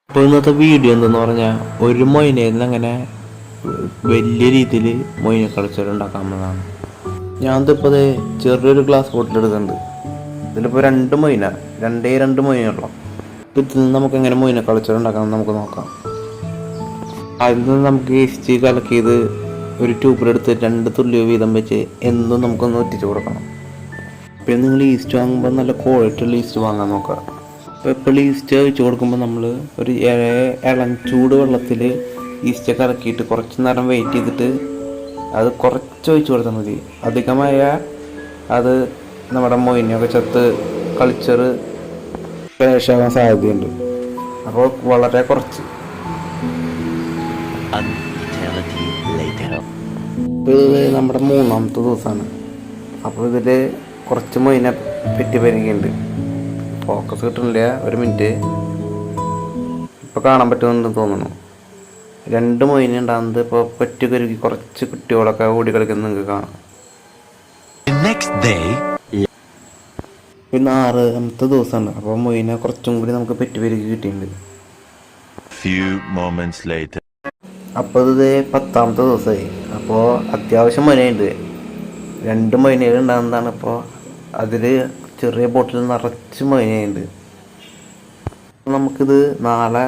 അപ്പോൾ ഇന്നത്തെ വീഡിയോ എന്തെന്ന് പറഞ്ഞാൽ ഒരു മൊയിനയിൽ നിന്ന് അങ്ങനെ വലിയ രീതിയിൽ മൊയിന കൾച്ചർ ഉണ്ടാക്കാവുന്നതാണ്. ഞാനിതിപ്പോൾ ചെറിയൊരു ഗ്ലാസ് ബോട്ടിൽ എടുക്കുന്നുണ്ട്. ഇതിലിപ്പോൾ രണ്ട് മൊയിനുള്ളൂ. ഇതിൽ നിന്ന് നമുക്ക് എങ്ങനെ മൊയിന കൾച്ചർ ഉണ്ടാക്കാമെന്ന് നമുക്ക് നോക്കാം. അതിൽ നിന്ന് നമുക്ക് ഈസ്റ്റ് കലക്കിയത് ഒരു ട്യൂബിലെടുത്ത് 2 തുള്ളി വീതം വെച്ച് എന്നും നമുക്കൊന്ന് ഒറ്റിച്ച് കൊടുക്കണം. പിന്നെ നിങ്ങൾ ഈസ്റ്റ് വാങ്ങുമ്പോൾ നല്ല ക്വാളിറ്റിയുള്ള ഈസ്റ്റ് വാങ്ങാൻ നോക്കുക. അപ്പോൾ ഇപ്പോൾ ഈസ്റ്റ് ഒഴിച്ച് കൊടുക്കുമ്പോൾ നമ്മൾ ഒരു ഇളം ചൂട് വെള്ളത്തിൽ ഈസ്റ്റ് കലക്കിയിട്ട് കുറച്ച് നേരം വെയിറ്റ് ചെയ്തിട്ട് അത് കുറച്ച് ഒഴിച്ച് കൊടുത്താൽ മതി. അധികമായ അത് നമ്മുടെ മൊയിനൊക്കെ ചത്ത് കൾച്ചർ ക്രാഷാകാൻ സാധ്യതയുണ്ട്. അപ്പോൾ വളരെ കുറച്ച്. ഇപ്പോൾ ഇത് നമ്മുടെ 3ാമത്തെ ദിവസമാണ്. അപ്പോൾ ഇതിൽ കുറച്ച് മൊയിന പെറ്റി പെരുകിയുണ്ട്. ഫോക്കസ് കിട്ടുന്നില്ല, ഒരു മിനിറ്റ്. ഇപ്പോൾ കാണാൻ പറ്റുമെന്ന് തോന്നുന്നു. 2 മൊയിന ഉണ്ടാകുന്നത് ഇപ്പോൾ പെറ്റി പെരുകി കുറച്ച് കുട്ടികളൊക്കെ ഓടി കളിക്കുന്നത് നിങ്ങൾക്ക് കാണാം. പിന്നെ 6ാമത്തെ ദിവസമാണ്. അപ്പോൾ മൊയിന കുറച്ചും കൂടി നമുക്ക് പെറ്റി പെരുകി കിട്ടിയിട്ടുണ്ട്. അപ്പോൾ ഇത് 10ാമത്തെ ദിവസമായി. അപ്പോൾ അത്യാവശ്യം മൊയിനുണ്ട്. 2 മൊയിനകൾ ഉണ്ടാകുന്നതാണ്. ഇപ്പോൾ അതിൽ ചെറിയ ബോട്ടിൽ നിറച്ച് മൊയിനുണ്ട്. നമുക്കിത് നാളെ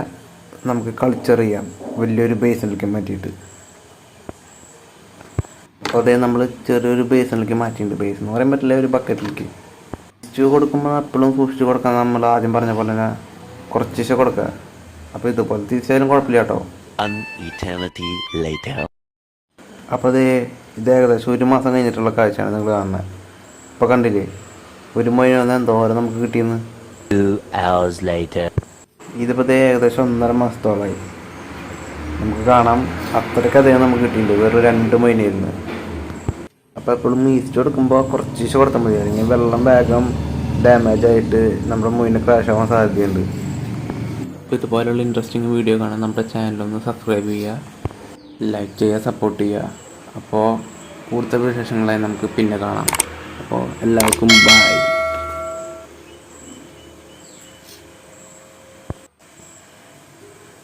നമുക്ക് കൾച്ചർ ചെയ്യാം വലിയൊരു ബേസിനിലേക്ക് മാറ്റിയിട്ട്. അപ്പോൾ അതേ നമ്മൾ ചെറിയൊരു ബേസിനിലേക്ക് മാറ്റിയിട്ടുണ്ട്. ബേസ് എന്ന് പറയാൻ പറ്റില്ല, ഒരു ബക്കറ്റിലേക്ക്. ഇസ്റ്റ് കൊടുക്കുമ്പോൾ എപ്പോഴും സൂക്ഷിച്ച് കൊടുക്കാൻ നമ്മൾ ആദ്യം പറഞ്ഞ പോലെ തന്നെ കുറച്ച് കൊടുക്കുക. അപ്പോൾ ഇതുപോലെ തിരിച്ചാലും കുഴപ്പമില്ല കേട്ടോ. അപ്പോൾ ഇത് ഏകദേശം 1 മാസം കഴിഞ്ഞിട്ടുള്ള കാഴ്ചയാണ് നിങ്ങൾ കാണുന്നത്. ഇപ്പോൾ കണ്ടില്ലേ, ഒരു മൊയിന എന്തോരം നമുക്ക് കിട്ടിയെന്ന്. ഇതിപ്പോൾ ഏകദേശം 1.5 മാസത്തോളമായി. നമുക്ക് കാണാം അത്രയ്ക്ക് അധികം നമുക്ക് കിട്ടിയിട്ടുണ്ട്. വെറും 2 മൊയിനായിരുന്നു. അപ്പോൾ എപ്പോഴും ഈസ്റ്റ് കൊടുക്കുമ്പോൾ കുറച്ച് കൊടുത്താൽ മതി. അല്ലെങ്കിൽ വെള്ളം വേഗം ഡാമേജ് ആയിട്ട് നമ്മുടെ മൊയിന ക്രാഷ് ആവാൻ സാധ്യതയുണ്ട്. അപ്പോൾ ഇതുപോലെയുള്ള ഇൻട്രസ്റ്റിംഗ് വീഡിയോ കാണാൻ നമ്മുടെ ചാനലൊന്ന് സബ്സ്ക്രൈബ് ചെയ്യുക, ലൈക്ക് ചെയ്യുക, സപ്പോർട്ട് ചെയ്യുക. അപ്പോൾ കൂടുതൽ വിശേഷങ്ങളായി നമുക്ക് പിന്നെ കാണാം. അപ്പോൾ എല്ലാവർക്കും ബൈ.